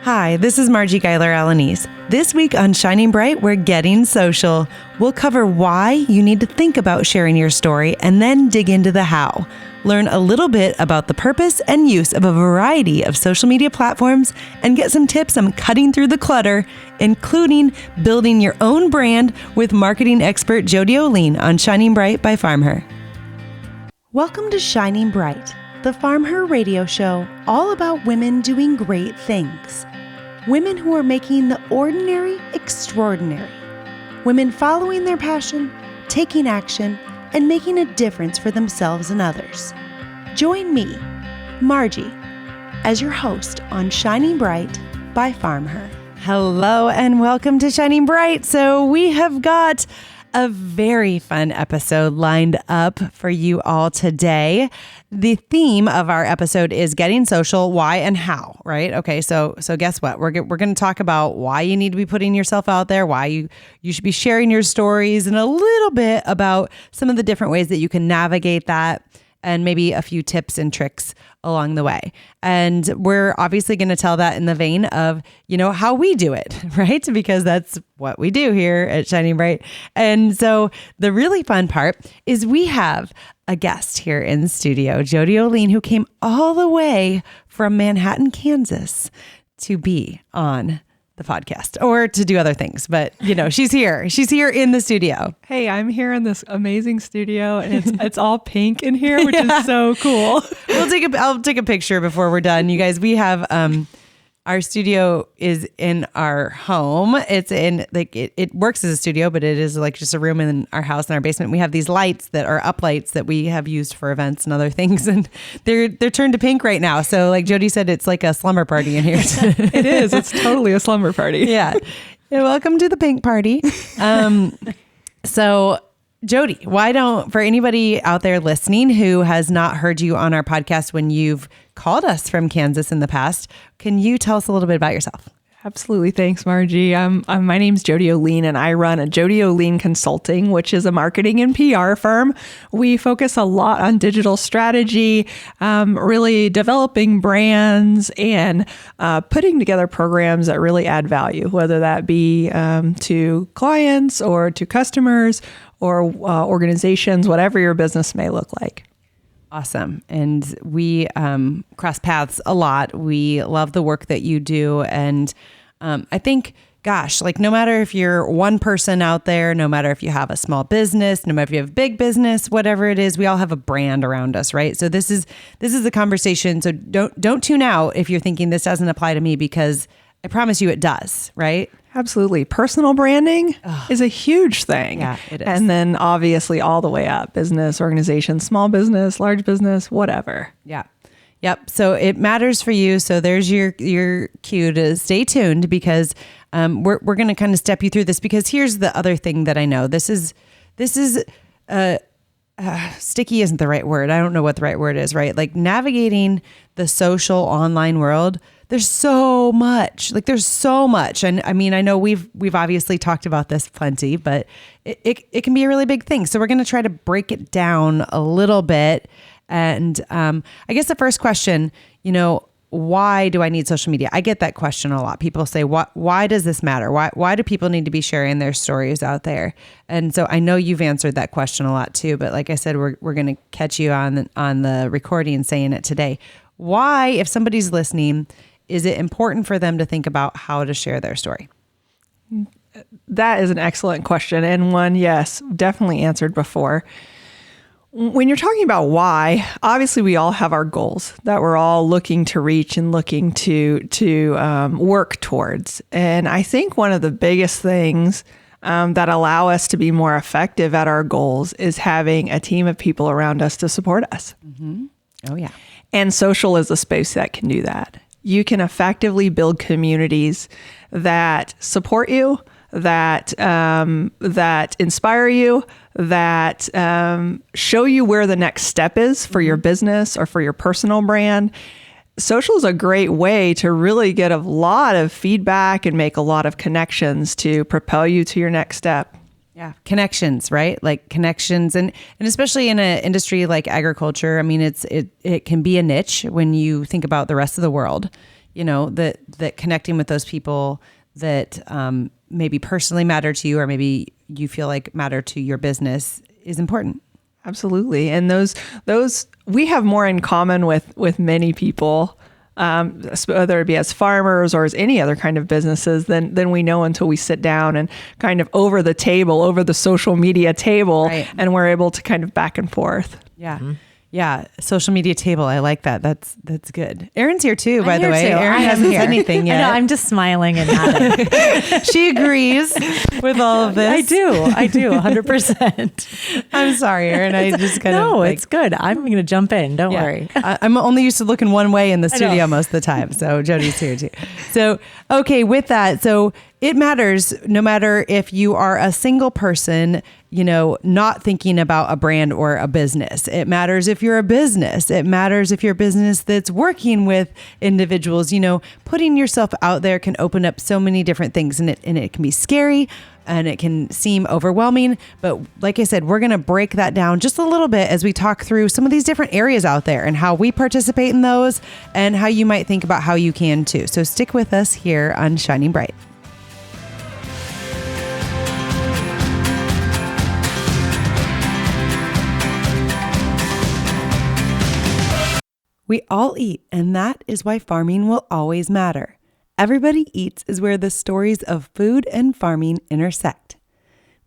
Hi, this is Margie Geiler-Alanese. This week on Shining Bright, we're getting social. We'll cover why you need to think about sharing your story and then dig into the how. Learn a little bit about the purpose and use of a variety of social media platforms and get some tips on cutting through the clutter, including building your own brand with marketing expert Jodi Oleen on Shining Bright by FarmHer. Welcome to Shining Bright, the FarmHer radio show, all about women doing great things. Women who are making the ordinary extraordinary. Women following their passion, taking action, and making a difference for themselves and others. Join me, Margie, as your host on Shining Bright by FarmHer. Hello and welcome to Shining Bright. So we have got a very fun episode lined up for you all today. The theme of our episode is getting social, why and how, right? Okay, so guess what? We're going to talk about why you need to be putting yourself out there, why you should be sharing your stories, and a little bit about some of the different ways that you can navigate that, and maybe a few tips and tricks along the way. And we're obviously going to tell that in the vein of, how we do it, right? Because that's what we do here at Shining Bright. And so the really fun part is we have a guest here in the studio, Jodi Oleen, who came all the way from Manhattan, Kansas to be on the podcast or to do other things. But, she's here. She's here in the studio. Hey, I'm here in this amazing studio and it's all pink in here, which is so cool. I'll take a picture before we're done. You guys, we have, our studio is in our home. It's in it works as a studio, but it is like just a room in our house in our basement. We have these lights that are up lights that we have used for events and other things, and they're turned to pink right now. So like Jodi said, it's like a slumber party in here. It is. It's totally a slumber party. Yeah. Welcome to the pink party. So Jodi, for anybody out there listening who has not heard you on our podcast when you've called us from Kansas in the past, can you tell us a little bit about yourself? Absolutely. Thanks, Margie. My name's Jodi Oleen, and I run a Jodi Oleen Consulting, which is a marketing and PR firm. We focus a lot on digital strategy, really developing brands and putting together programs that really add value, whether that be to clients or to customers or organizations, whatever your business may look like. Awesome. And we cross paths a lot. We love the work that you do. And I think, no matter if you're one person out there, no matter if you have a small business, no matter if you have a big business, whatever it is, we all have a brand around us, right? So this is the conversation. So don't tune out if you're thinking this doesn't apply to me, because I promise you it does, right? Absolutely. Personal branding is a huge thing. Yeah, it is. And then obviously all the way up, business, organization, small business, large business, whatever. Yeah. Yep. So it matters for you. So there's your cue to stay tuned, because we're going to kind of step you through this, because here's the other thing that I know. This is sticky isn't the right word. I don't know what the right word is, right? Like navigating the social online world. There's so much. And I mean, I know we've obviously talked about this plenty, but it can be a really big thing. So we're going to try to break it down a little bit. And I guess the first question, why do I need social media? I get that question a lot. People say, why does this matter? Why do people need to be sharing their stories out there? And so I know you've answered that question a lot too, but like I said, we're going to catch you on the recording saying it today. Why, if somebody's listening, is it important for them to think about how to share their story? That is an excellent question, and one, yes, definitely answered before. When you're talking about why, obviously we all have our goals that we're all looking to reach and looking to work towards. And I think one of the biggest things that allow us to be more effective at our goals is having a team of people around us to support us. Mm-hmm. Oh, yeah. And social is a space that can do that. You can effectively build communities that support you, that inspire you, that show you where the next step is for your business or for your personal brand. Social is a great way to really get a lot of feedback and make a lot of connections to propel you to your next step. Yeah. Connections, right? Like connections. And especially in an industry like agriculture, I mean, it can be a niche when you think about the rest of the world. that connecting with those people that maybe personally matter to you, or maybe you feel like matter to your business, is important. Absolutely. And those we have more in common with many people, whether it be as farmers or as any other kind of businesses than we know until we sit down and kind of over the social media table, right. And we're able to kind of back and forth. Yeah. Mm-hmm. Yeah. Social media table. I like that. That's good. Erin's here too, by the way. Erin hasn't said anything yet. I know, I'm just smiling and nodding. She agrees with all of this. I do 100%. I'm sorry, Erin. I just kind of. No, it's good. I'm going to jump in. Don't worry. I'm only used to looking one way in the studio most of the time. So Jodi's here too. So, okay. With that. So it matters no matter if you are a single person, not thinking about a brand or a business. It matters if you're a business. It matters if you're a business that's working with individuals. Putting yourself out there can open up so many different things, and it can be scary and it can seem overwhelming. But like I said, we're going to break that down just a little bit as we talk through some of these different areas out there and how we participate in those and how you might think about how you can too. So stick with us here on Shining Bright. We all eat, and that is why farming will always matter. Everybody Eats is where the stories of food and farming intersect.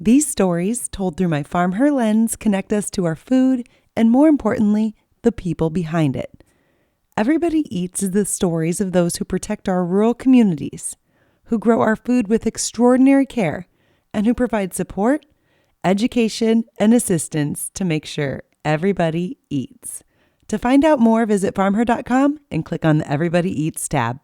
These stories, told through my FarmHer lens, connect us to our food and, more importantly, the people behind it. Everybody Eats is the stories of those who protect our rural communities, who grow our food with extraordinary care, and who provide support, education, and assistance to make sure everybody eats. To find out more, visit FarmHer.com and click on the Everybody Eats tab.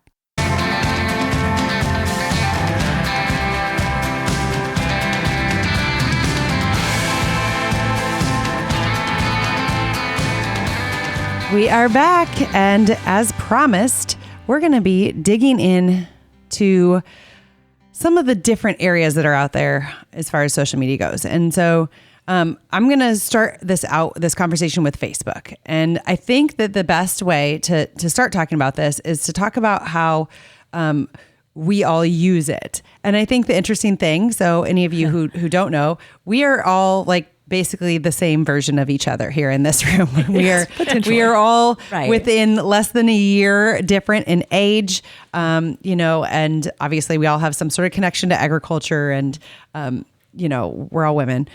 We are back, and as promised, we're going to be digging in to some of the different areas that are out there as far as social media goes. And so I'm going to start this conversation with Facebook. And I think that the best way to start talking about this is to talk about how we all use it. And I think the interesting thing, so any of you who don't know, we are all like basically the same version of each other here in this room. We are all within less than a year different in age, and obviously we all have some sort of connection to agriculture and, we're all women.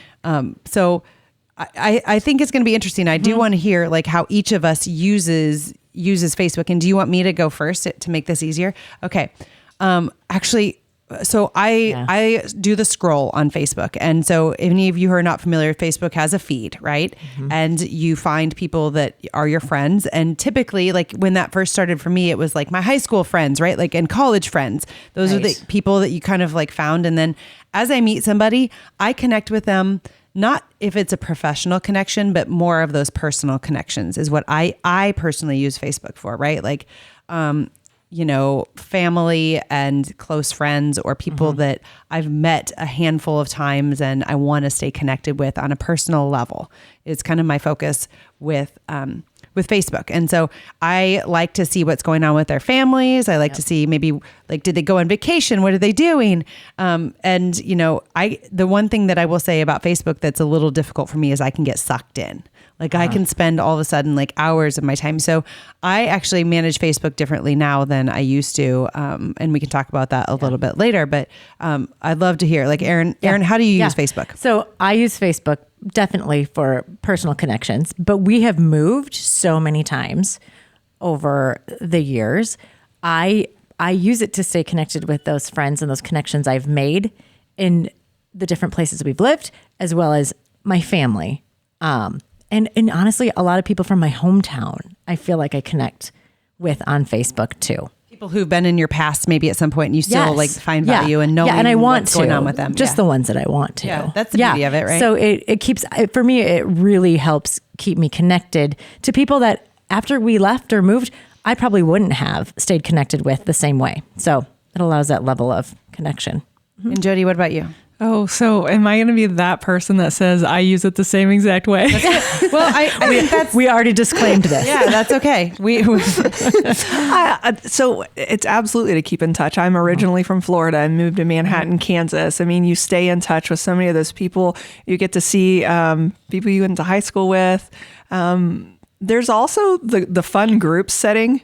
So I think it's going to be interesting. I do want to hear like how each of us uses Facebook. And do you want me to go first to make this easier? Okay. So I do the scroll on Facebook. And so if any of you who are not familiar, Facebook has a feed, right? Mm-hmm. And you find people that are your friends. And typically, like when that first started for me, it was like my high school friends, right? Like, and college friends. Those are the people that you kind of like found. And then as I meet somebody, I connect with them, not if it's a professional connection, but more of those personal connections is what I personally use Facebook for, right? Like, family and close friends or people that I've met a handful of times and I want to stay connected with on a personal level. It's kind of my focus with Facebook. And so I like to see what's going on with their families. I like to see maybe like, did they go on vacation? What are they doing? The one thing that I will say about Facebook that's a little difficult for me is I can get sucked in. Like I can spend all of a sudden like hours of my time. So I actually manage Facebook differently now than I used to. And we can talk about that a little bit later, but I'd love to hear like Erin, how do you use Facebook? So I use Facebook definitely for personal connections, but we have moved so many times over the years. I use it to stay connected with those friends and those connections I've made in the different places we've lived, as well as my family. And honestly, a lot of people from my hometown, I feel like I connect with on Facebook too. People who've been in your past, maybe at some point, and you still like find value and know and I want what's going on with them. Just the ones that I want to. Yeah, that's the beauty of it, right? So it keeps, for me, it really helps keep me connected to people that after we left or moved, I probably wouldn't have stayed connected with the same way. So it allows that level of connection. And Jodi, what about you? Oh, so am I going to be that person that says I use it the same exact way? Well, I think that's We already disclaimed this. yeah, that's okay. So it's absolutely to keep in touch. I'm originally from Florida and moved to Manhattan, Kansas. I mean, you stay in touch with so many of those people. You get to see people you went to high school with. There's also the fun groups setting.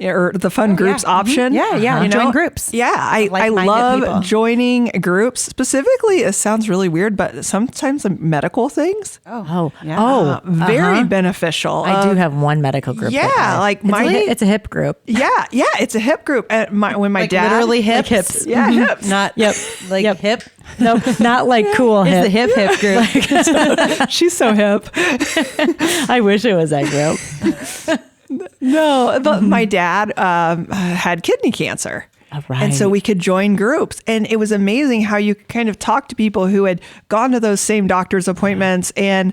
Or the fun groups option. Yeah, yeah. Join groups. Yeah, I Like-minded love people. joining groups. Specifically, it sounds really weird, but sometimes medical things. Very beneficial. I do have one medical group. Yeah, that I- like it's a hip group. Yeah, it's a hip group. When my Like dad literally hips. Like hips. yeah, hips. Not like hip. No, not like cool It's hip. the hip group. She's so hip. I wish it was that group. No, but my dad had kidney cancer. Right. And so we could join groups. And it was amazing how you kind of talk to people who had gone to those same doctor's appointments and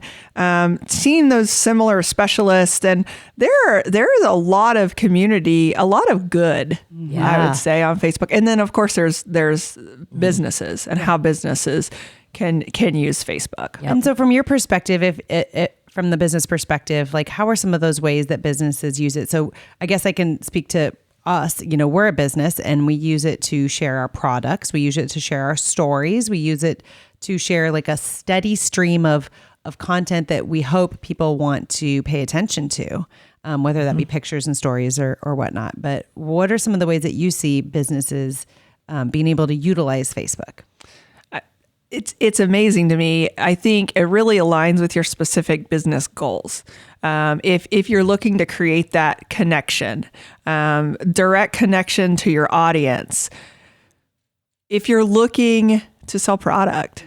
seen those similar specialists. And there is a lot of community, a lot of good, I would say, on Facebook. And then, of course, there's businesses and how businesses can use Facebook. And so from your perspective, if from the business perspective, like how are some of those ways that businesses use it? So I guess I can speak to us. We're a business and we use it to share our products. We use it to share our stories. We use it to share like a steady stream of content that we hope people want to pay attention to, whether that be pictures and stories or whatnot. But what are some of the ways that you see businesses being able to utilize Facebook? It's amazing to me. I think it really aligns with your specific business goals. If you're looking to create that connection, direct connection to your audience, if you're looking to sell product,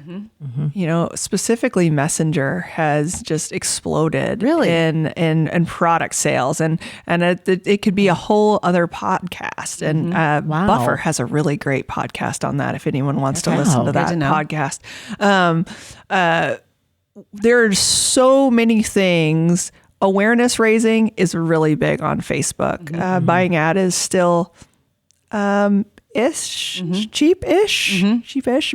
specifically Messenger has just exploded in product sales, and it could be a whole other podcast. And Buffer has a really great podcast on that. If anyone wants to listen to that podcast, there's so many things. Awareness raising is really big on Facebook. Buying ad is still cheapish.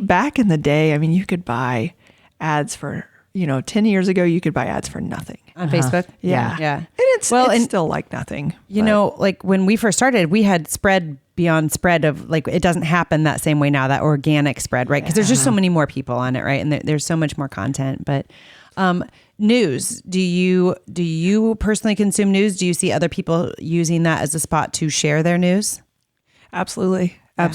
Back in the day, I mean, you could buy ads for 10 years ago, you could buy ads for nothing On Facebook? Yeah. And it's still like nothing. Like when we first started, we had spread beyond spread of like, it doesn't happen that same way now, that organic spread, right? Because there's just so many more people on it, right? And there's so much more content. But news, do you personally consume news? Do you see other people using that as a spot to share their news? Absolutely. I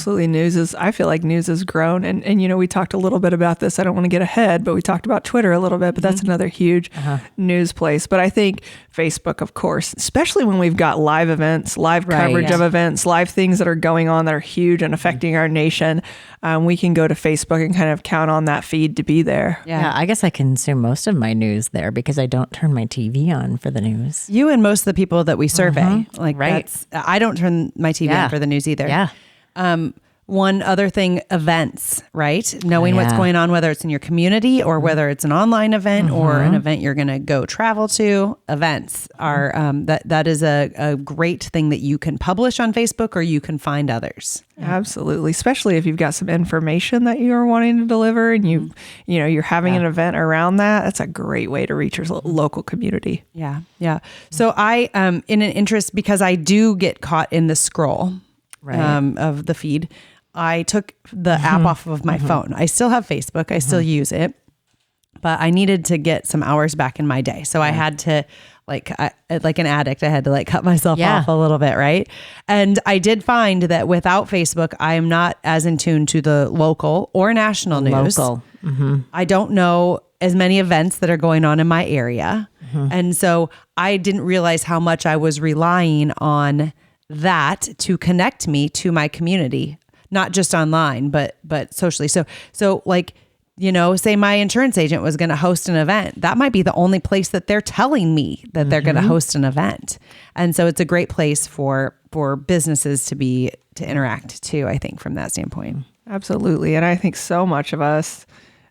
feel like news has grown. And we talked a little bit about this. I don't want to get ahead, but we talked about Twitter a little bit, but that's another huge news place. But I think Facebook, of course, especially when we've got live events, live coverage of events, live things that are going on that are huge and affecting our nation, we can go to Facebook and kind of count on that feed to be there. Yeah, I guess I consume most of my news there because I don't turn my TV on for the news. You and most of the people that we survey, I don't turn my TV on for the news either. Yeah. One other thing, events, right? Knowing what's going on, whether it's in your community or whether it's an online event or an event you're going to go travel to. Events are that is a great thing that you can publish on Facebook or you can find others. Absolutely, especially if you've got some information that you're wanting to deliver and you're having an event around that. That's a great way to reach your local community. Yeah. So I in an interest, because I do get caught in the scroll of the feed, I took the app off of my phone. I still have Facebook. I still use it, but I needed to get some hours back in my day. So I had to like an addict, I had to cut myself off a little bit. Right. And I did find that without Facebook, I am not as in tune to the local or national news. I don't know as many events that are going on in my area. And so I didn't realize how much I was relying on that to connect me to my community, not just online, but socially. So say my insurance agent was going to host an event. That might be the only place that they're telling me that they're going to host an event. And so it's a great place for businesses to interact too, I think, from that standpoint. Absolutely. And I think so much of us,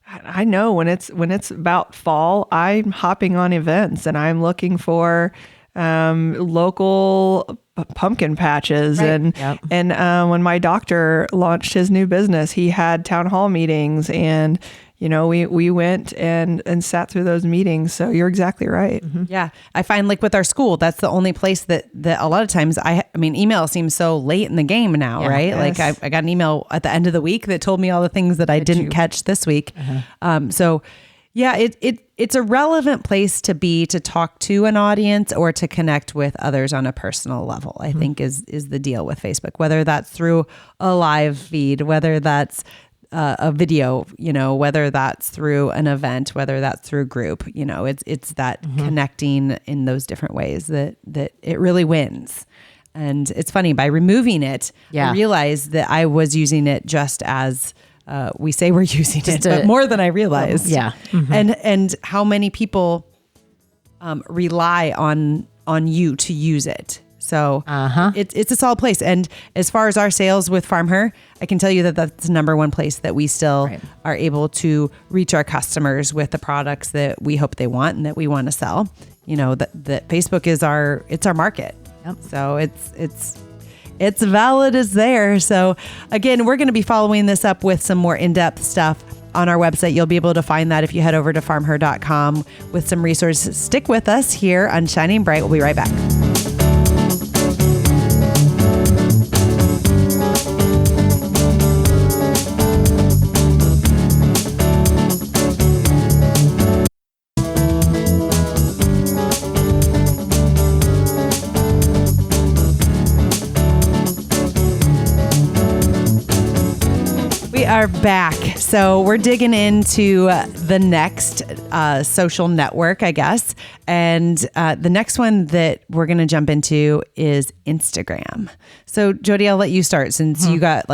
I know when it's about fall, I'm hopping on events and I'm looking for local pumpkin patches. Right. And when my doctor launched his new business, he had town hall meetings, and we went and sat through those meetings. So you're exactly right. Yeah. I find like with our school, that's the only place that a lot of times I mean, email seems so late in the game now, right? Yes. Like I got an email at the end of the week that told me all the things that I didn't catch this week. So yeah, it's a relevant place to be, to talk to an audience or to connect with others on a personal level, I think is the deal with Facebook, whether that's through a live feed, whether that's a video, whether that's through an event, whether that's through a group, it's that connecting in those different ways that it really wins. And it's funny, by removing it, I realized that I was using it just as we say we're using it, but more than I realized. And how many people rely on you to use it. So it's a solid place. And as far as our sales with FarmHer, I can tell you that that's the number one place that we still are able to reach our customers with the products that we hope they want and that we want to sell. That Facebook is our market. So it's valid as there. So again, we're going to be following this up with some more in-depth stuff on our website. You'll be able to find that if you head over to farmher.com with some resources. Stick with us here on Shining Bright. We'll be right back. Are back. So we're digging into the next social network, I guess. And the next one that we're going to jump into is Instagram. So Jodi, I'll let you start, since you got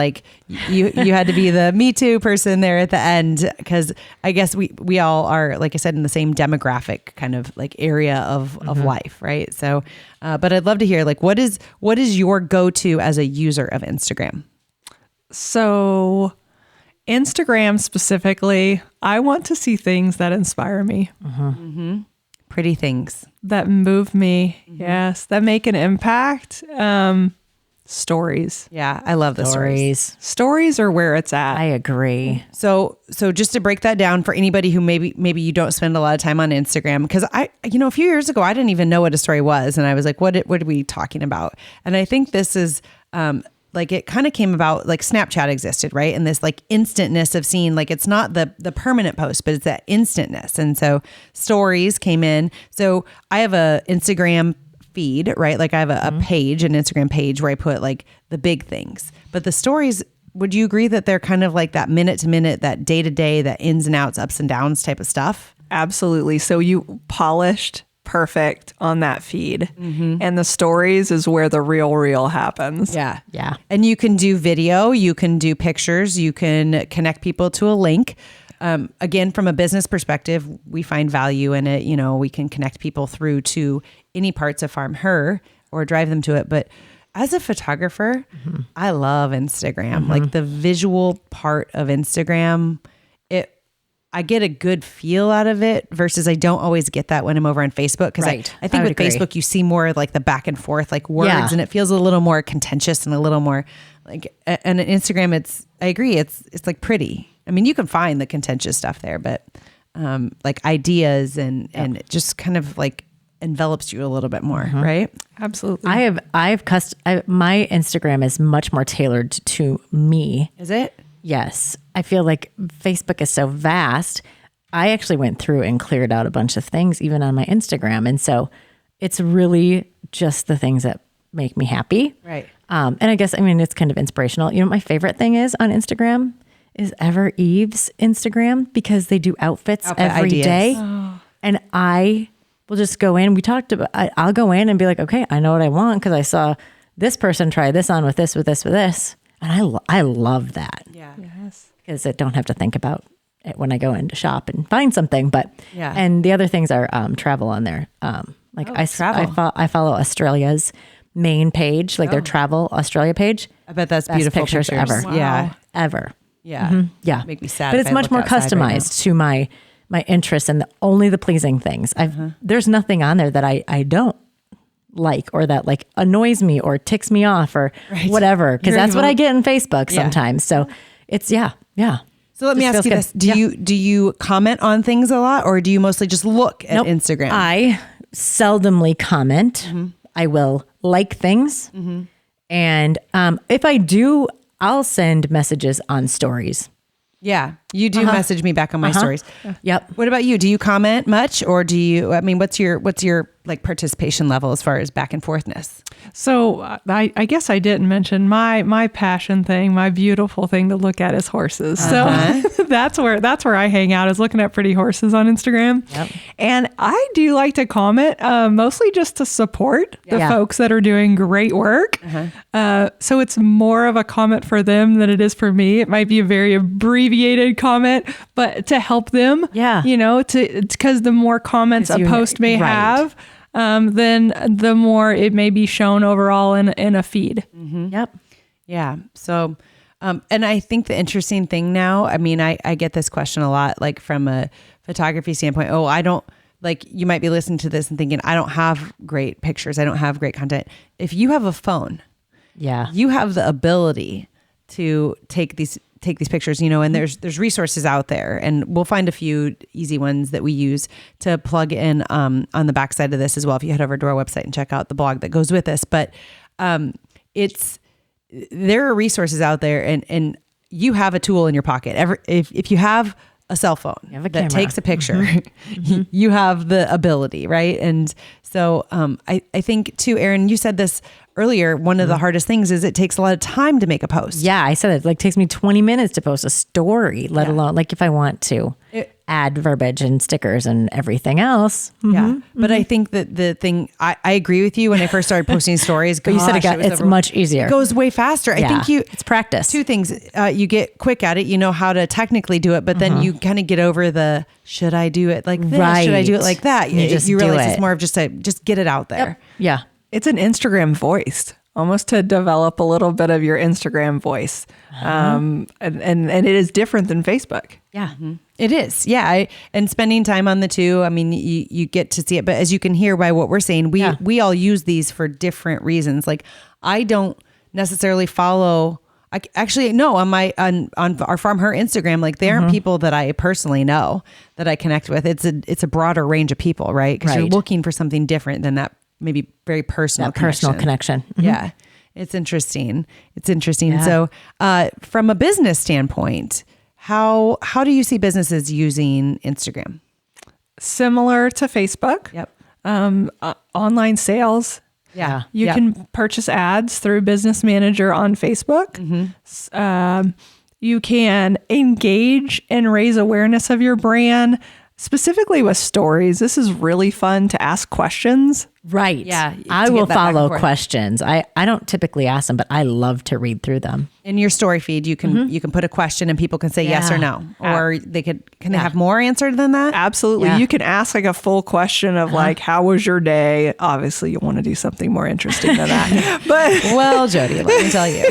you had to be the Me Too person there at the end, because I guess we all are, like I said, in the same demographic kind of area of life, right? So, but I'd love to hear what is your go-to as a user of Instagram? So Instagram specifically, I want to see things that inspire me. Pretty things. That move me. Yes. That make an impact. Stories. Yeah, I love the stories. Stories are where it's at. I agree. So just to break that down for anybody who maybe you don't spend a lot of time on Instagram, because a few years ago, I didn't even know what a story was. And I was like, what are we talking about? And I think this is, it kind of came about, Snapchat existed, right? And this instantness of seeing, it's not the permanent post, but it's that instantness. And so stories came in. So I have a Instagram feed, right? I have a page, an Instagram page where I put the big things, but the stories, would you agree that they're kind of that minute to minute, that day to day, that ins and outs, ups and downs type of stuff? Absolutely. So you polished perfect on that feed. And the stories is where the real happens. Yeah. And you can do video, you can do pictures, you can connect people to a link. Again, from a business perspective, we find value in it. We can connect people through to any parts of FarmHer or drive them to it. But as a photographer, I love Instagram. The visual part of Instagram, I get a good feel out of it, versus I don't always get that when I'm over on Facebook. Because I think with Facebook, you see more the back and forth, words, and it feels a little more contentious and a little more and on Instagram, I agree. It's pretty. I mean, you can find the contentious stuff there, but ideas and it just kind of envelops you a little bit more, right? Absolutely. My Instagram is much more tailored to me. Is it? Yes. I feel like Facebook is so vast. I actually went through and cleared out a bunch of things, even on my Instagram. And so it's really just the things that make me happy. Right. And I guess, it's kind of inspirational. My favorite thing is on Instagram is Ever Eve's Instagram, because they do outfits every day. Oh. And I will just go in. I'll go in and be like, okay, I know what I want, because I saw this person try this on with this. And I love that. Yeah. Yes. Because I don't have to think about it when I go in to shop and find something. But yeah. And the other things are travel on there. Travel. I follow Australia's main page, their travel Australia page. I bet that's beautiful pictures ever. Wow. Yeah. Ever. Yeah. Yeah. Make me sad. But it's much more customized to my interests and only the pleasing things. There's nothing on there that I don't like, or that like annoys me or ticks me off or whatever. Cause that's what I get in Facebook sometimes. So it's, yeah. So let me ask you this. Do you comment on things a lot, or do you mostly just look at Instagram? I seldomly comment. I will like things. And if I do, I'll send messages on stories. Yeah, you do message me back on my stories. Yep. What about you? Do you comment much, or do you? I mean, what's your like participation level as far as back and forthness? So I guess I didn't mention my passion thing, my beautiful thing to look at is horses. So that's where I hang out, is looking at pretty horses on Instagram. Yep. And I do like to comment, mostly just to support the folks that are doing great work. So it's more of a comment for them than it is for me. It might be a very abbreviated comment, but to help them, because the more comments a post may have, then the more it may be shown overall in a feed. Yep. Yeah. So, and I think the interesting thing now, I mean, I get this question a lot, like from a photography standpoint. Oh, I don't, like, you might be listening to this and thinking, I don't have great pictures. I don't have great content. If you have a phone, you have the ability to take these pictures, and there's resources out there, and we'll find a few easy ones that we use to plug in on the backside of this as well. If you head over to our website and check out the blog that goes with this, but there are resources out there, and you have a tool in your pocket. If you have a cell phone that takes a picture, you have the ability, right? And so I think too, Erin, you said this earlier, one of the hardest things is it takes a lot of time to make a post. Yeah, I said it like takes me 20 minutes to post a story, let alone like if I want to add verbiage and stickers and everything else. Yeah. But I think that the thing, I agree with you when I first started posting stories. But you said it's much easier. It goes way faster. I think it's practice. Two things. You get quick at it, you know how to technically do it, but then you kind of get over the, should I do it like this? Right. Should I do it like that? You realize it's more of just get it out there. Yep. Yeah. It's an Instagram voice, almost to develop a little bit of your Instagram voice. And it is different than Facebook. Yeah. It is. Yeah. And spending time on the two, I mean, you get to see it, but as you can hear by what we're saying, we all use these for different reasons. Like, I don't necessarily follow, on our FarmHer Instagram, like there aren't people that I personally know that I connect with. It's a broader range of people, right? Because you're looking for something different than that, maybe very personal connection. Yeah. It's interesting. Yeah. So, from a business standpoint, how do you see businesses using Instagram? Similar to Facebook. Yep. Online sales. Yeah. You can purchase ads through Business Manager on Facebook. You can engage and raise awareness of your brand, specifically with stories. This is really fun to ask questions. Right. Yeah. I will follow questions. I don't typically ask them, but I love to read through them. In your story feed, you can put a question and people can say yes or no, or can they have more answered than that? Absolutely. Yeah. You can ask like a full question of like, how was your day? Obviously you want to do something more interesting than that. But well, Jodi, let me tell you.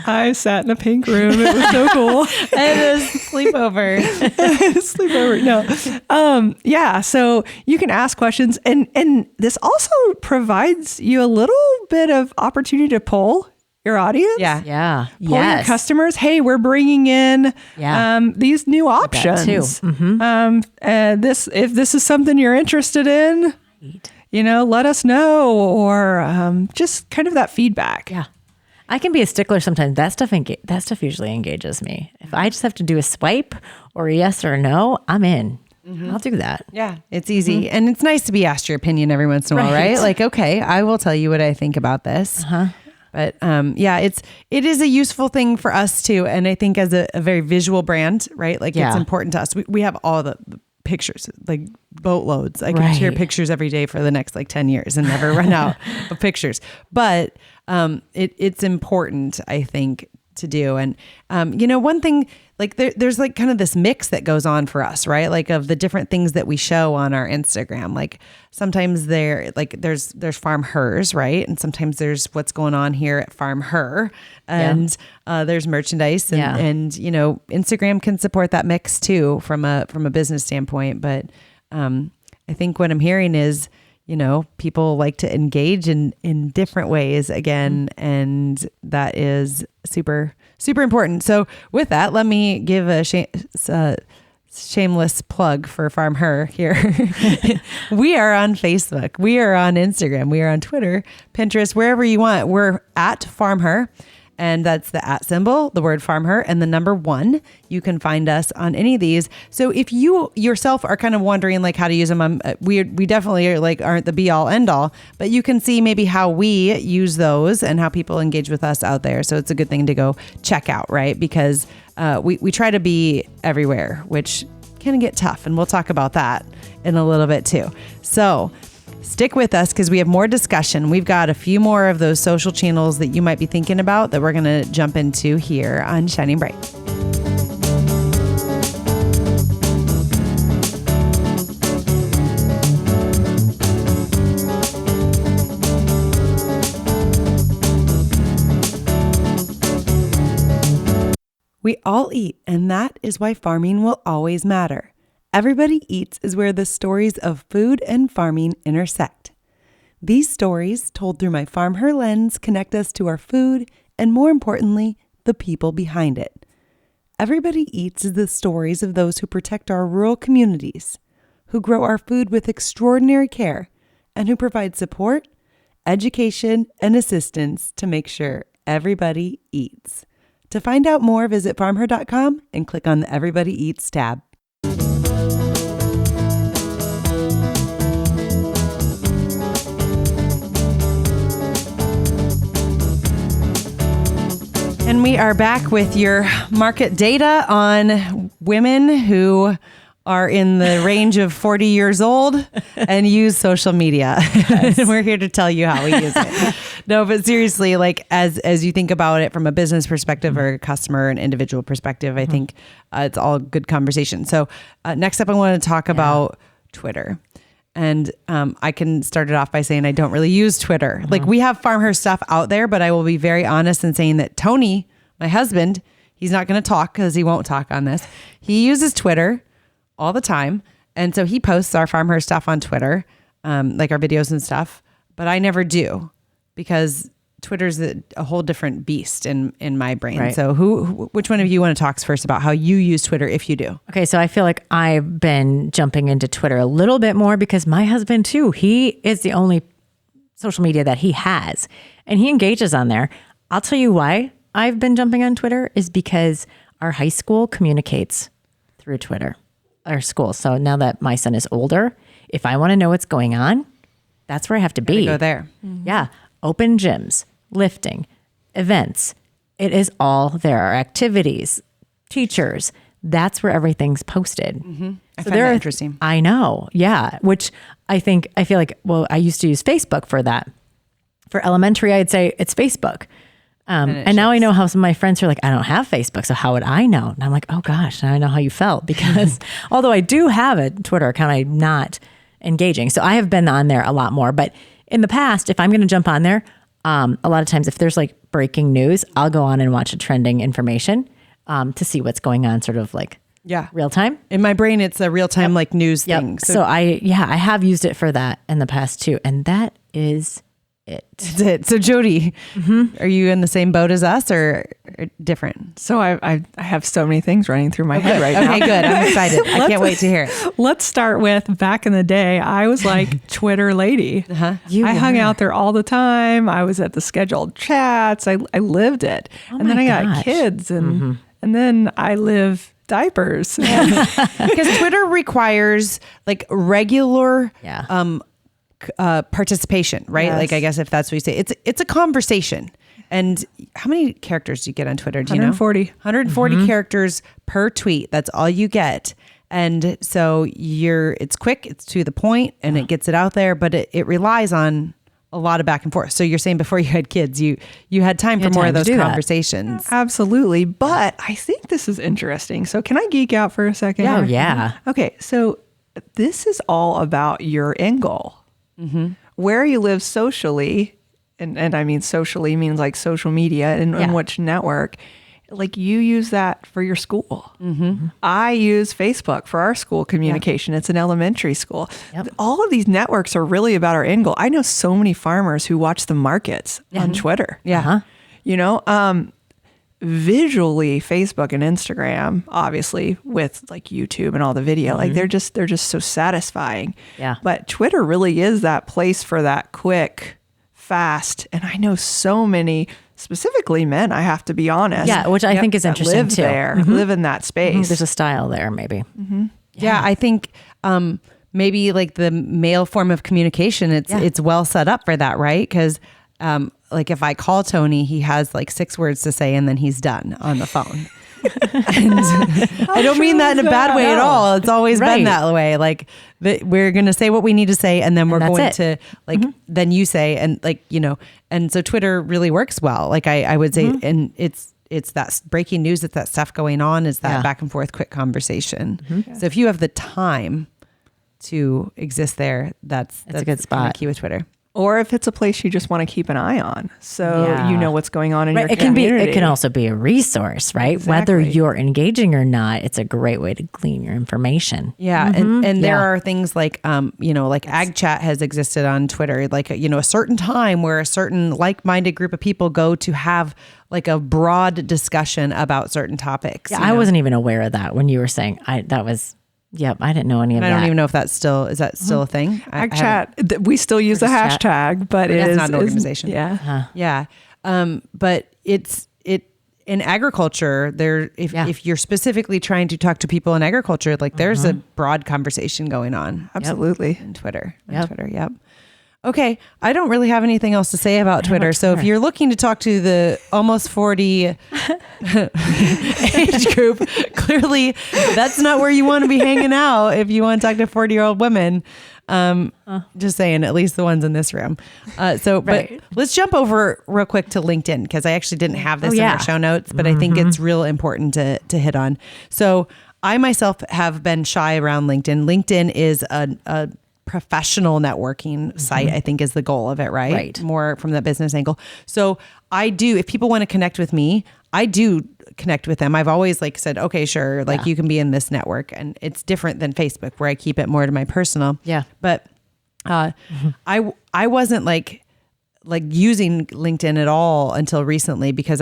I sat in a pink room. It was so cool. And a sleepover. No. Yeah. So you can ask questions, and this also provides you a little bit of opportunity to poll your audience. Yeah. Poll your customers. Hey, we're bringing in these new options. If this is something you're interested in, let us know, or just kind of that feedback. Yeah. I can be a stickler sometimes. That stuff usually engages me. If I just have to do a swipe or a yes or a no, I'm in. I'll do that. Yeah, it's easy. And it's nice to be asked your opinion every once in a while, right? Like, okay, I will tell you what I think about this. But it is a useful thing for us too. And I think as a very visual brand, right? Like it's important to us. We have all the pictures, like boatloads. I can share pictures every day for the next 10 years and never run out of pictures. But it's important, I think, to do. And one thing, there's kind of this mix that goes on for us, right? Like of the different things that we show on our Instagram. Like sometimes there's FarmHers, right? And sometimes there's what's going on here at FarmHer, and there's merchandise, and Instagram can support that mix too from a business standpoint. But I think what I'm hearing is people like to engage in different ways again. And that is super, super important. So with that, let me give a shameless plug for FarmHer here. We are on Facebook. We are on Instagram. We are on Twitter, Pinterest, wherever you want. We're at FarmHer. And that's the @ symbol, the word FarmHer, and the number 1. You can find us on any of these. So if you yourself are kind of wondering like how to use them, we definitely are like aren't the be all end all, but you can see maybe how we use those and how people engage with us out there. So it's a good thing to go check out, right? Because we try to be everywhere, which can get tough. And we'll talk about that in a little bit too. So stick with us because we have more discussion. We've got a few more of those social channels that you might be thinking about that we're going to jump into here on Shining Bright. We all eat, and that is why farming will always matter. Everybody Eats is where the stories of food and farming intersect. These stories, told through my FarmHer lens, connect us to our food and, more importantly, the people behind it. Everybody Eats is the stories of those who protect our rural communities, who grow our food with extraordinary care, and who provide support, education, and assistance to make sure everybody eats. To find out more, visit farmher.com and click on the Everybody Eats tab. And we are back with your market data on women who are in the range of 40 years old and use social media. Yes. We're here to tell you how we use it. No, but seriously, like as you think about it from a business perspective or a customer and individual perspective, I think it's all good conversation. So next up, I want to talk about Twitter. And I can start it off by saying I don't really use Twitter. Like we have FarmHer stuff out there, but I will be very honest in saying that Tony, my husband, he's not going to talk because he won't talk on this. He uses Twitter all the time. And so he posts our FarmHer stuff on Twitter, like our videos and stuff, but I never do because Twitter's a whole different beast in my brain. Right. So which one of you want to talk first about how you use Twitter if you do? Okay. So I feel like I've been jumping into Twitter a little bit more because my husband too, he is the only social media that he has and he engages on there. I'll tell you why I've been jumping on Twitter is because our high school communicates through Twitter, our school. So now that my son is older, if I want to know what's going on, that's where I have to be. Go there. Mm-hmm. Yeah. Open gyms, lifting, events. It is all there. Our activities, teachers. That's where everything's posted. Mm-hmm. I find that interesting. I know. Yeah. Which I feel like, well, I used to use Facebook for that. For elementary, I'd say it's Facebook. And now I know how some of my friends are like, I don't have Facebook. So how would I know? And I'm like, oh gosh, now I know how you felt because although I do have a Twitter account, I'm not engaging. So I have been on there a lot more, but in the past, if I'm going to jump on there, a lot of times if there's like breaking news, I'll go on and watch a trending information to see what's going on sort of like real time. In my brain, it's a real time like news thing. So I have used it for that in the past too. And that is That's it. So Jodi, are you in the same boat as us or different? So I have so many things running through my head right now. Okay, good. I'm excited. I can't wait to hear it. Let's start with back in the day. I was like Twitter lady. I hung out there all the time. I was at the scheduled chats. I lived it. And then I got kids and then I live diapers. Because Twitter requires like regular participation, right? Yes. Like, I guess if that's what you say, it's a conversation. And how many characters do you get on Twitter? Do you know? 140 characters per tweet. That's all you get. And so it's quick, it's to the point, and it gets it out there, but it relies on a lot of back and forth. So you're saying before you had kids, you had time for more of those conversations. Absolutely. But I think this is interesting. So can I geek out for a second? Oh, yeah. Okay. So this is all about your end goal. Where you live socially, and I mean socially means like social media and which network. like you use that for your school. I use Facebook for our school communication. It's an elementary school. All of these networks are really about our end goal. I know so many farmers who watch the markets on Twitter. You know, visually, Facebook and Instagram, obviously with like YouTube and all the video, like they're just so satisfying. But Twitter really is that place for that quick, fast. And I know so many, specifically men, I have to be honest. Yeah, which I think is interesting live too. There, live in that space. There's a style there, maybe. Yeah, I think maybe like the male form of communication, it's well set up for that, right? Because like if I call Tony, he has like 6 words to say and then he's done on the phone. And I don't mean that in a bad way at all. It's always been that way. Like we're going to say what we need to say and then we're going to like, then you say, and like, you know, and so Twitter really works well. Like I would say, and it's that breaking news, it's that stuff going on, is that back and forth quick conversation. So if you have the time to exist there, that's a good spot. Key with Twitter. Or if it's a place you just want to keep an eye on, so you know what's going on in your it community. It can also be a resource, right? Exactly. Whether you're engaging or not, it's a great way to glean your information. Yeah. And there are things like, you know, like Ag Chat has existed on Twitter, like, you know, a certain time where a certain like-minded group of people go to have like a broad discussion about certain topics. Yeah, I wasn't even aware of that when you were saying that was... Yep, I didn't know any of that. I don't even know if that's still a thing. Ag Chat, we still use the hashtag, but it's not an organization. Yeah. But it's in agriculture there. If you're specifically trying to talk to people in agriculture, like there's a broad conversation going on. Absolutely. On Twitter. Yep. Okay. I don't really have anything else to say about Twitter. So if you're looking to talk to the almost 40 age group, clearly that's not where you want to be hanging out. If you want to talk to 40-year-old women, just saying, at least the ones in this room. But let's jump over real quick to LinkedIn, because I actually didn't have this in our show notes, but I think it's real important to hit on. So I myself have been shy around LinkedIn. LinkedIn is a professional networking site, I think is the goal of it, right? More from the business angle. So if people want to connect with me, I do connect with them. I've always like said, okay, sure. Like you can be in this network, and it's different than Facebook where I keep it more to my personal. Yeah. But I wasn't like using LinkedIn at all until recently, because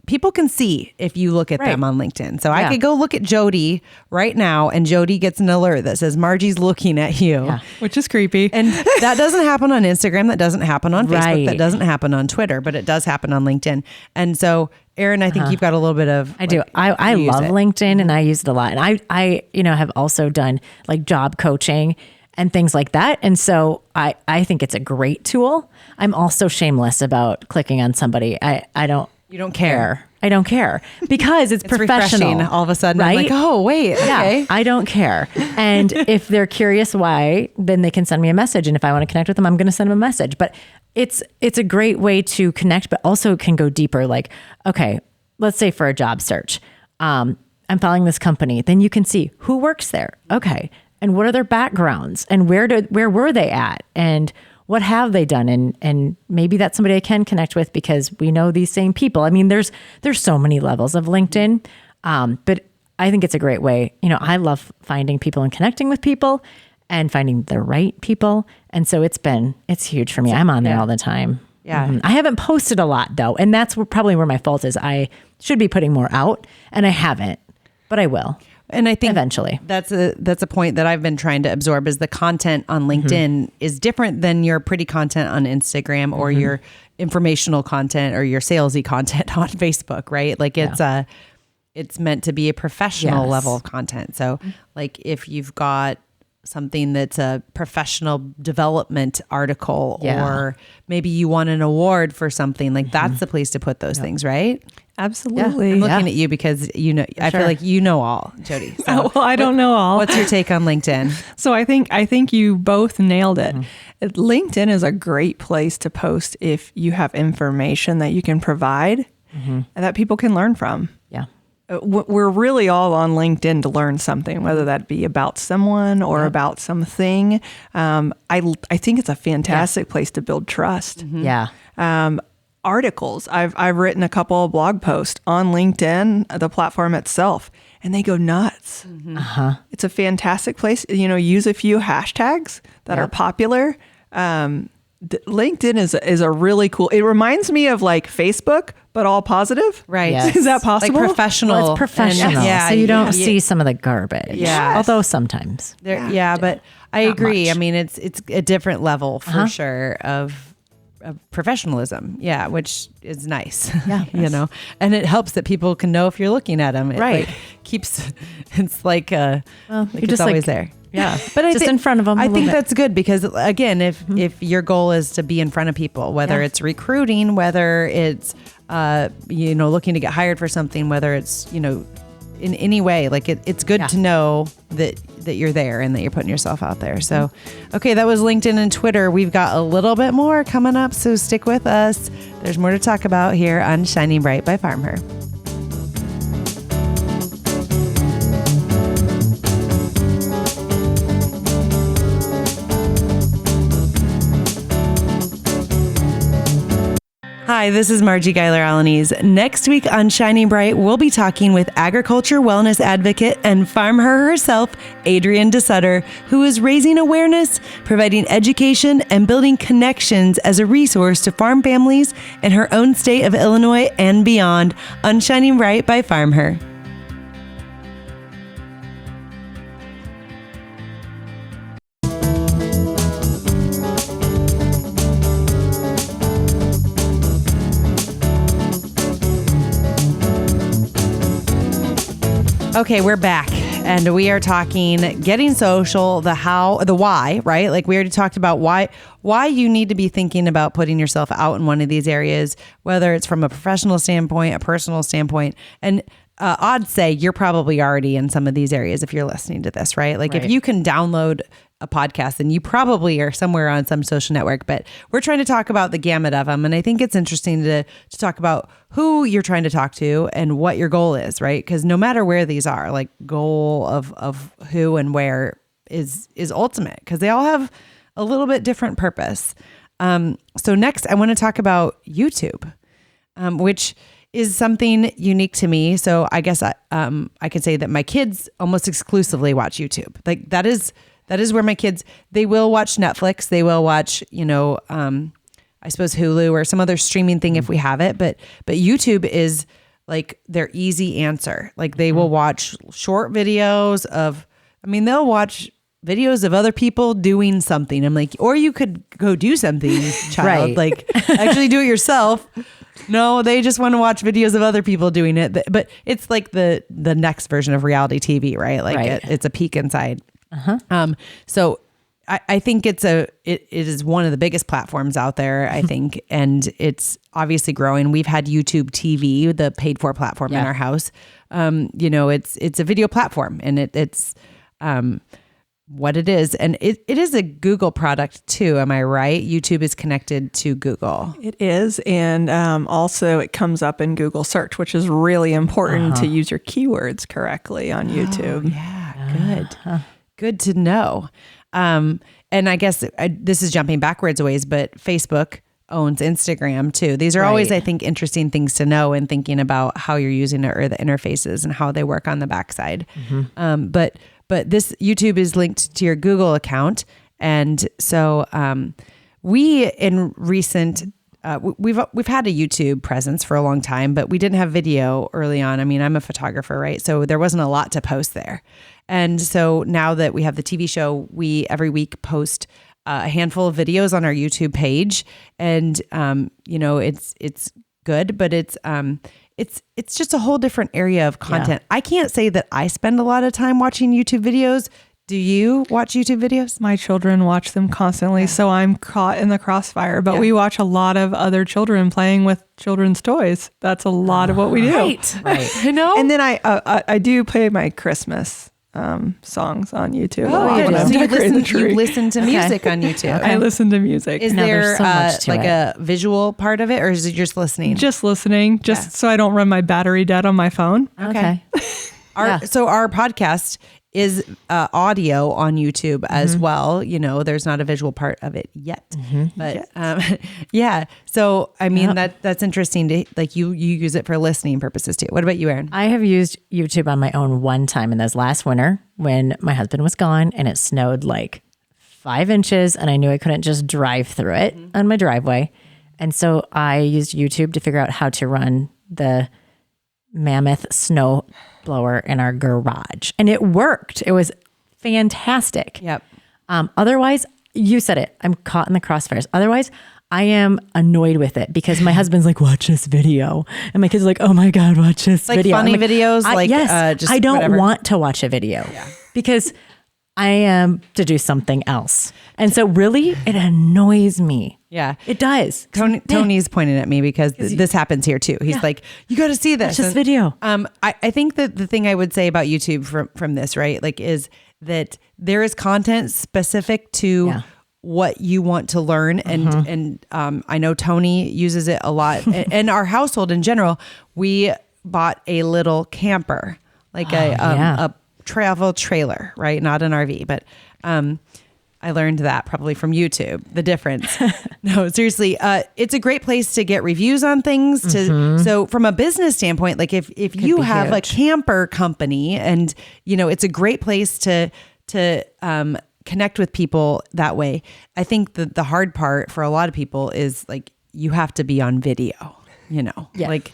people can see if you look at them on LinkedIn. So I could go look at Jodi right now, and Jodi gets an alert that says Margie's looking at you, which is creepy. And that doesn't happen on Instagram. That doesn't happen on Facebook. That doesn't happen on Twitter, but it does happen on LinkedIn. And so Erin, I think you've got a little bit of... I do. I love LinkedIn, and I use it a lot. And I have also done like job coaching and things like that. And so I think it's a great tool. I'm also shameless about clicking on somebody. You don't care. I don't care because it's professional. Refreshing. All of a sudden, I'm like, oh, wait, okay. I don't care. And if they're curious why, then they can send me a message. And if I want to connect with them, I'm going to send them a message. But it's a great way to connect, but also can go deeper. Like, okay, let's say for a job search, I'm following this company. Then you can see who works there. Okay. And what are their backgrounds, and where were they at, and what have they done? And maybe that's somebody I can connect with because we know these same people. I mean, there's so many levels of LinkedIn. But I think it's a great way. You know, I love finding people and connecting with people and finding the right people. And so it's huge for me. I'm on there all the time. Yeah. I haven't posted a lot though. And that's probably where my fault is. I should be putting more out, and I haven't, but I will. And I think eventually that's a point that I've been trying to absorb, is the content on LinkedIn is different than your pretty content on Instagram or your informational content or your salesy content on Facebook, right? Like it's meant to be a professional level of content. So like if you've got something that's a professional development article, or maybe you won an award for something, like that's the place to put those things, right? Absolutely. Yeah. I'm looking at you because I feel like you know all, Jodi. So well, I don't know all. What's your take on LinkedIn? So I think you both nailed it. LinkedIn is a great place to post if you have information that you can provide and that people can learn from. Yeah. We're really all on LinkedIn to learn something, whether that be about someone or about something. I think it's a fantastic place to build trust. Yeah. articles. I've written a couple of blog posts on LinkedIn, the platform itself, and they go nuts. It's a fantastic place. Use a few hashtags that are popular. LinkedIn is a really cool. It reminds me of like Facebook, but all positive. Right? Yes. Is that possible? Like professional. Well, it's professional. And, so you don't see some of the garbage. Yeah. Although sometimes. But I agree. much. I mean, it's a different level for sure of professionalism. Yeah. Which is nice. Yeah. And it helps that people can know if you're looking at them. It Right. It's like, You're it's just always there. Yeah. But just in front of them. I think that's good because again, if your goal is to be in front of people, whether it's recruiting, whether it's looking to get hired for something, whether it's in any way, like it's good to know that you're there and that you're putting yourself out there. So, okay, that was LinkedIn and Twitter. We've got a little bit more coming up, so stick with us. There's more to talk about here on Shining Bright by FarmHer. Hi, this is Margie Geiler-Alaniz. Next week on Shining Bright, we'll be talking with agriculture wellness advocate and FarmHer herself, Adrienne DeSutter, who is raising awareness, providing education, and building connections as a resource to farm families in her own state of Illinois and beyond on Shining Bright by FarmHer. Okay, we're back and we are talking getting social, the how, the why, right? Like we already talked about why you need to be thinking about putting yourself out in one of these areas, whether it's from a professional standpoint, a personal standpoint. And odds say you're probably already in some of these areas if you're listening to this, right? Like if you can download a podcast, then you probably are somewhere on some social network, but we're trying to talk about the gamut of them. And I think it's interesting to talk about who you're trying to talk to and what your goal is, right? Because no matter where these are, like goal of who and where is ultimate, because they all have a little bit different purpose. So next I want to talk about YouTube, which is something unique to me. So I guess I could say that my kids almost exclusively watch YouTube. Like that is where my kids, they will watch Netflix. They will watch, I suppose Hulu or some other streaming thing if we have it. But YouTube is like their easy answer. Like they will watch short videos they'll watch videos of other people doing something. I'm like, or you could go do something, child. Right. Like actually do it yourself. No, they just want to watch videos of other people doing it. But it's like the next version of reality TV, right? Like it's a peek inside. So I think it is one of the biggest platforms out there, I think, and it's obviously growing. We've had YouTube TV, the paid for platform in our house. It's a video platform and it's what it is. And it is a Google product too. Am I right? YouTube is connected to Google. It is. And also it comes up in Google search, which is really important to use your keywords correctly on YouTube. Yeah, good. Good to know. And I guess this is jumping backwards a ways, but Facebook owns Instagram too. These are always, I think, interesting things to know and thinking about how you're using it or the interfaces and how they work on the backside. But this YouTube is linked to your Google account. And so we in recent we've had a YouTube presence for a long time, but we didn't have video early on. I mean, I'm a photographer, right? So there wasn't a lot to post there. And so now that we have the TV show, we every week post a handful of videos on our YouTube page, and it's good, but it's just a whole different area of content. I can't say that I spend a lot of time watching YouTube videos. Do you watch YouTube videos? My children watch them constantly, so I'm caught in the crossfire. But we watch a lot of other children playing with children's toys. That's a lot of what we do. Right. I know. And then I do play my Christmas songs on YouTube. So you listen to music on YouTube. I listen to music. Is there like a visual part of it, or is it just listening? Just listening, so I don't run my battery dead on my phone. Okay. So our podcast is audio on YouTube as well. You know, there's not a visual part of it yet, but yeah. So I mean that's interesting to like you use it for listening purposes too. What about you, Erin? I have used YouTube on my own one time, and that was last winter when my husband was gone and it snowed like 5 inches, and I knew I couldn't just drive through it on my driveway, and so I used YouTube to figure out how to run the mammoth snow blower in our garage, and it worked. It was fantastic. Yep. Otherwise, you said it, I'm caught in the crossfires. Otherwise, I am annoyed with it because my husband's like, watch this video. And my kids are like, oh my God, watch this Like video. funny I'm like, videos? yes, Just I don't whatever. want to watch a video because I am to do something else. And so really, it annoys me. Yeah. It does. Tony's pointing at me because this happens here too. He's like, you got to see this. Watch this video. I think that the thing I would say about YouTube from this, right, like is that there is content specific to what you want to learn. And I know Tony uses it a lot. And our household in general, we bought a little camper, like a travel trailer, right? Not an RV, but I learned that probably from YouTube, the difference. No, seriously. It's a great place to get reviews on things. So from a business standpoint, like if you have huge. a camper company and, you know, it's a great place to connect with people that way. I think the hard part for a lot of people is like, you have to be on video, you know, like,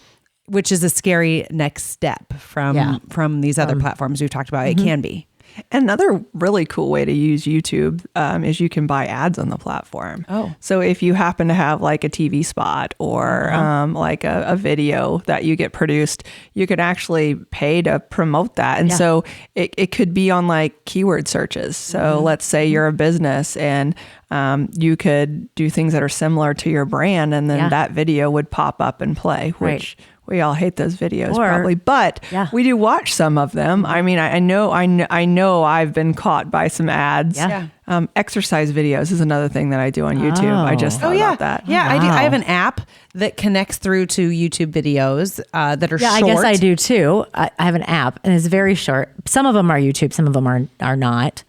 which is a scary next step from these other platforms we've talked about. It can be. Another really cool way to use YouTube is you can buy ads on the platform. Oh. So if you happen to have like a TV spot or like a video that you get produced, you can actually pay to promote that. And so it could be on like keyword searches. So let's say you're a business and you could do things that are similar to your brand, and then that video would pop up and play, which we all hate those videos probably, but we do watch some of them. I mean, I know I've been caught by some ads. Exercise videos is another thing that I do on YouTube. I just thought about that. Yeah, I do. I have an app that connects through to YouTube videos that are short. I guess I do too. I have an app and it's very short. Some of them are YouTube, some of them are not.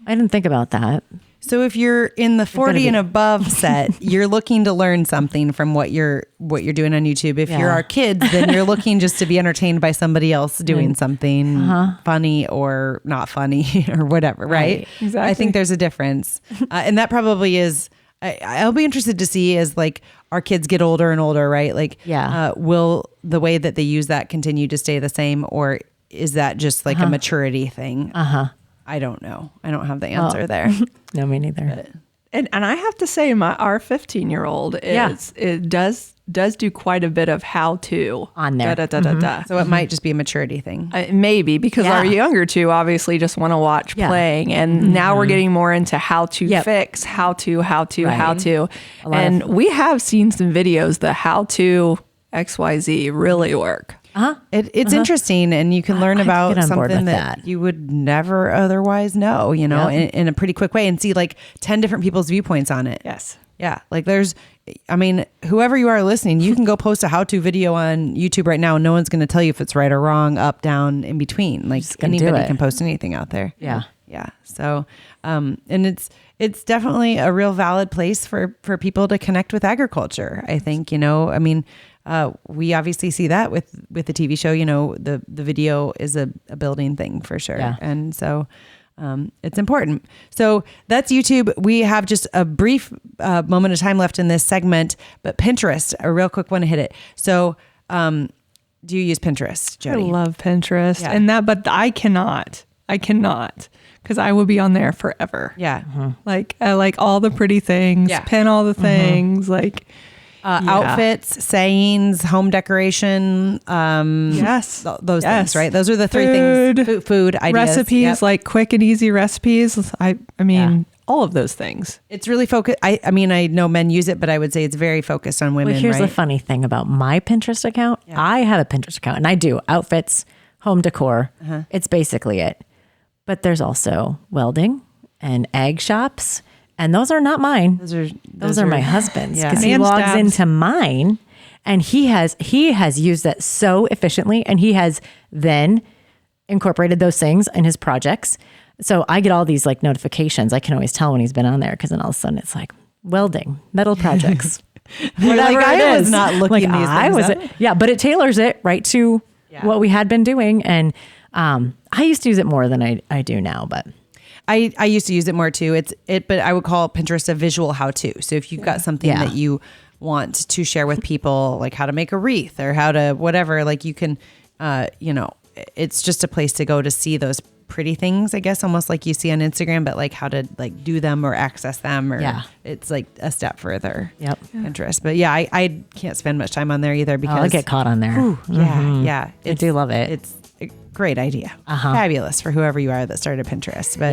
I didn't think about that. So if you're in the 40 and above set, you're looking to learn something from what you're doing on YouTube. If you're our kids, then you're looking just to be entertained by somebody else doing something funny or not funny or whatever, right? Exactly. I think there's a difference. And that probably is, I'll be interested to see as like our kids get older and older, right? Like, will the way that they use that continue to stay the same, or is that just like a maturity thing? I don't know. I don't have the answer there. No, me neither. And I have to say, our 15-year-old it does do quite a bit of how to on there. So it might just be a maturity thing. Maybe because our younger two obviously just want to watch playing, and now we're getting more into how to fix, how to, and we have seen some videos that how to XYZ really work. It's interesting, and you can learn about something that you would never otherwise know, you know, in a pretty quick way, and see like 10 different people's viewpoints on it. Yes. Yeah. Like whoever you are listening, you can go post a how-to video on YouTube right now, and no one's going to tell you if it's right or wrong, up, down, in between. Like anybody can post anything out there. Yeah. Yeah. So, and it's definitely a real valid place for people to connect with agriculture. I think, you know, I mean, we obviously see that with the TV show, you know, the video is a building thing for sure. Yeah. And so it's important. So that's YouTube. We have just a brief moment of time left in this segment, but Pinterest, a real quick one to hit it. So do you use Pinterest, Jodi? I love Pinterest but I cannot because I will be on there forever. Yeah. Like I like all the pretty things, pin all the things, like outfits, sayings, home decoration. Those things, right? Those are the three things. Food ideas, recipes, like quick and easy recipes. I mean, all of those things. It's really focused. I mean, I know men use it, but I would say it's very focused on women. Well, here's right? the funny thing about my Pinterest account. I have a Pinterest account, and I do outfits, home decor. It's basically it. But there's also welding and egg shops. And those are not mine. Those are my husband's, because he logs into mine, and he has used that so efficiently, and he has then incorporated those things in his projects. So I get all these like notifications. I can always tell when he's been on there because then all of a sudden it's like welding, metal projects, whatever like, it I is. was not looking these things up. Yeah, but it tailors it right to what we had been doing. And I used to use it more than I do now, but I used to use it more too. But I would call Pinterest a visual how-to. So if you've got something that you want to share with people, like how to make a wreath or how to whatever, like you can, it's just a place to go to see those pretty things, I guess, almost like you see on Instagram, but like how to like do them or access them, or it's like a step further. Pinterest. But I can't spend much time on there either because I'll get caught on there. Yeah. I do love it. It's a great idea. Fabulous for whoever you are that started Pinterest. But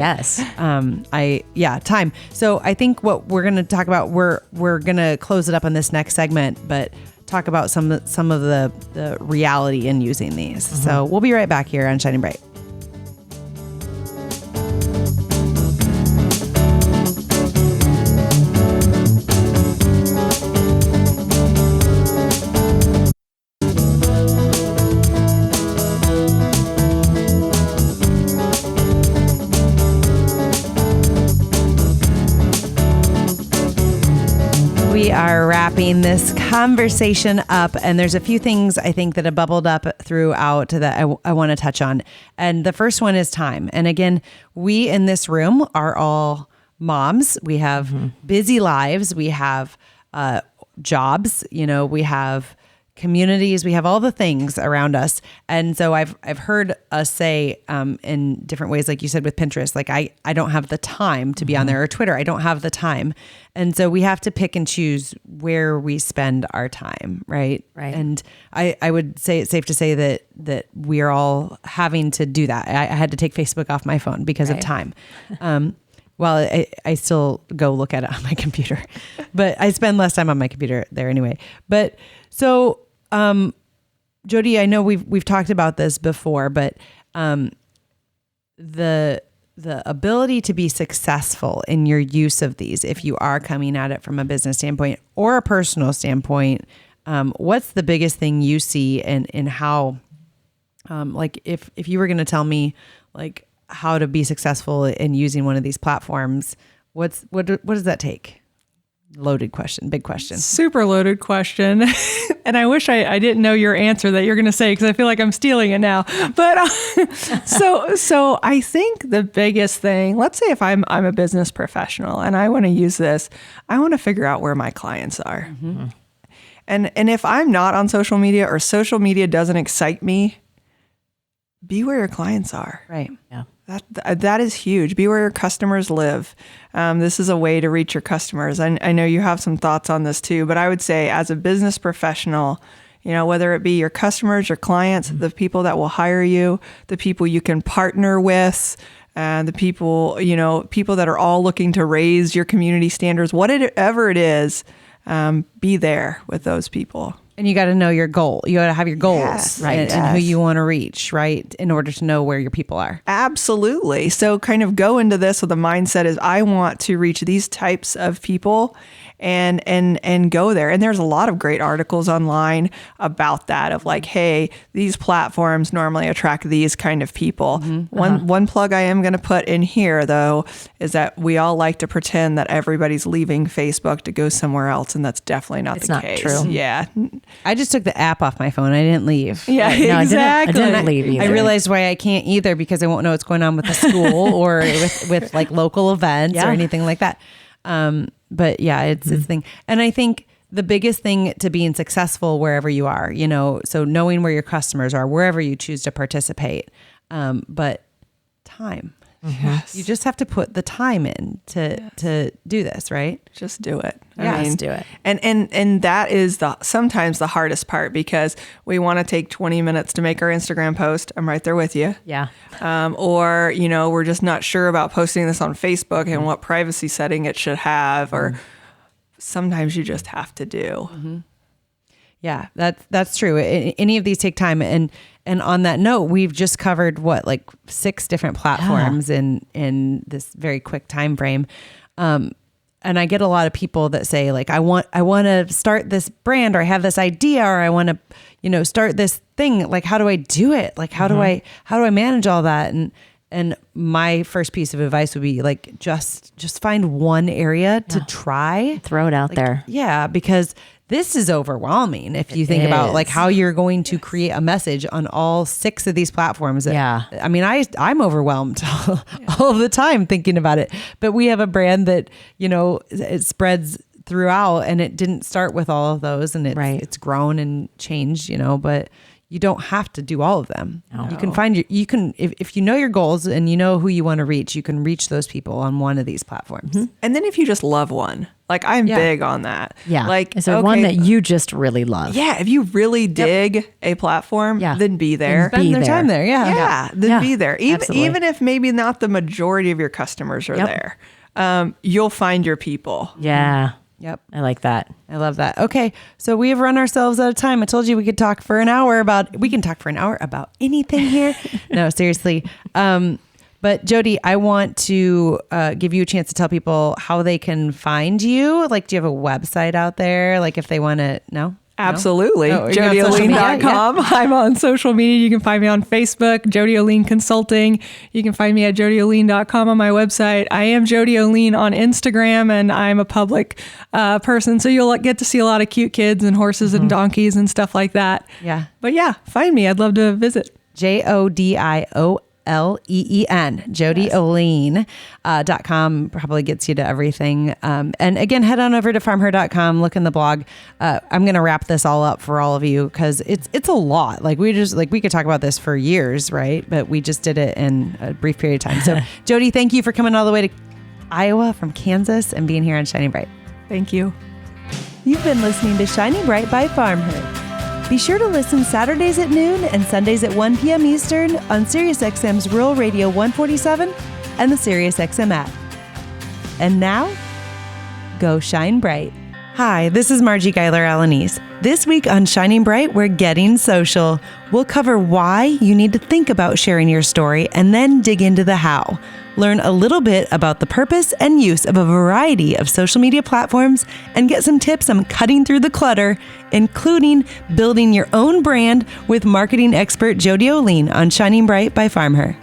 time. So I think what we're going to talk about, we're going to close it up on this next segment, but talk about some of the reality in using these. So we'll be right back here on Shining Bright. We are wrapping this conversation up, and there's a few things I think that have bubbled up throughout that I want to touch on. And the first one is time. And again, we in this room are all moms. We have busy lives. We have jobs. We have communities. We have all the things around us. And so I've heard us say in different ways, like you said with Pinterest, like I don't have the time to be on there, or Twitter, I don't have the time. And so we have to pick and choose where we spend our time, right? Right. And I would say it's safe to say that we are all having to do that. I had to take Facebook off my phone because of time. Well, I still go look at it on my computer, but I spend less time on my computer there anyway. But so, Jodi, I know we've talked about this before, but the ability to be successful in your use of these, if you are coming at it from a business standpoint or a personal standpoint, what's the biggest thing you see in how, like if you were going to tell me like how to be successful in using one of these platforms, what does that take? Loaded question, big question. Super loaded question. And I wish I didn't know your answer that you're going to say, because I feel like I'm stealing it now. But so I think the biggest thing, let's say if I'm a business professional and I want to use this, I want to figure out where my clients are. And if I'm not on social media or social media doesn't excite me, be where your clients are. Right. Yeah. That is huge. Be where your customers live. This is a way to reach your customers. I know you have some thoughts on this too, but I would say as a business professional, whether it be your customers, your clients, the people that will hire you, the people you can partner with, the people, people that are all looking to raise your community standards, whatever it is, be there with those people. And you got to know your goal. You got to have your goals, Yes, right? And who you want to reach, right? In order to know where your people are. Absolutely. So kind of go into this with the mindset is I want to reach these types of people and go there. And there's a lot of great articles online about that of like, hey, these platforms normally attract these kind of people. One plug I am going to put in here though, is that we all like to pretend that everybody's leaving Facebook to go somewhere else. And that's definitely not the case. It's not true. Yeah. I just took the app off my phone. I didn't leave. Yeah, No, exactly. I didn't leave either. I realized why I can't either because I won't know what's going on with the school or with like local events or anything like that. But yeah, it's this thing. And I think the biggest thing to being successful wherever you are, so knowing where your customers are, wherever you choose to participate, but time. Yes. You just have to put the time in to do this, right? Just do it. Just do it. And that is sometimes the hardest part because we want to take 20 minutes to make our Instagram post. I'm right there with you. Yeah. Or, we're just not sure about posting this on Facebook and what privacy setting it should have, or sometimes you just have to do. Yeah, that's true. Any of these take time. And on that note, we've just covered like 6 different platforms in this very quick time frame. And I get a lot of people that say like, I want to start this brand, or I have this idea, or I want to, start this thing. Like, how do I do it? Like, how do I manage all that? And my first piece of advice would be like, just find one area to try. Throw it out there. Yeah, because this is overwhelming if you think about like how you're going to create a message on all 6 of these platforms. Yeah. I mean, I'm overwhelmed all the time thinking about it, but we have a brand that, it spreads throughout, and it didn't start with all of those, and it's grown and changed, but you don't have to do all of them. No. You can find if you know your goals and you know who you want to reach, you can reach those people on one of these platforms. Mm-hmm. And then if you just love one, like I'm big on that. Yeah. Like, is there one that you just really love? Yeah. If you really dig a platform, then be there. Spend their time there. Yeah. Yeah. Then be there. Even if maybe not the majority of your customers are there, you'll find your people. Yeah. Yep. I like that. I love that. Okay. So we have run ourselves out of time. I told you we can talk for an hour about anything here. No, seriously. But Jodi, I want to give you a chance to tell people how they can find you. Like, do you have a website out there? Like if they want to know? Absolutely. Oh, JodiOleen.com. I'm on social media. You can find me on Facebook, Jodi Oleen Consulting. You can find me at JodiOleen.com on my website. I am Jodi Oleen on Instagram, and I'm a public person. So you'll get to see a lot of cute kids and horses and donkeys and stuff like that. Yeah. But find me. I'd love to visit. JodiOleen. JodiOleen.com probably gets you to everything. And again, head on over to FarmHer.com, look in the blog. I'm going to wrap this all up for all of you because it's a lot. Like we could talk about this for years, right? But we just did it in a brief period of time. So Jodi, thank you for coming all the way to Iowa from Kansas and being here on Shining Bright. Thank you. You've been listening to Shining Bright by FarmHer. Be sure to listen Saturdays at noon and Sundays at 1 p.m. Eastern on SiriusXM's Rural Radio 147 and the SiriusXM app. And now, go shine bright. Hi, this is Margie Geiler-Alanese. This week on Shining Bright, we're getting social. We'll cover why you need to think about sharing your story and then dig into the how. Learn a little bit about the purpose and use of a variety of social media platforms and get some tips on cutting through the clutter, including building your own brand with marketing expert Jodi Oleen on Shining Bright by FarmHer.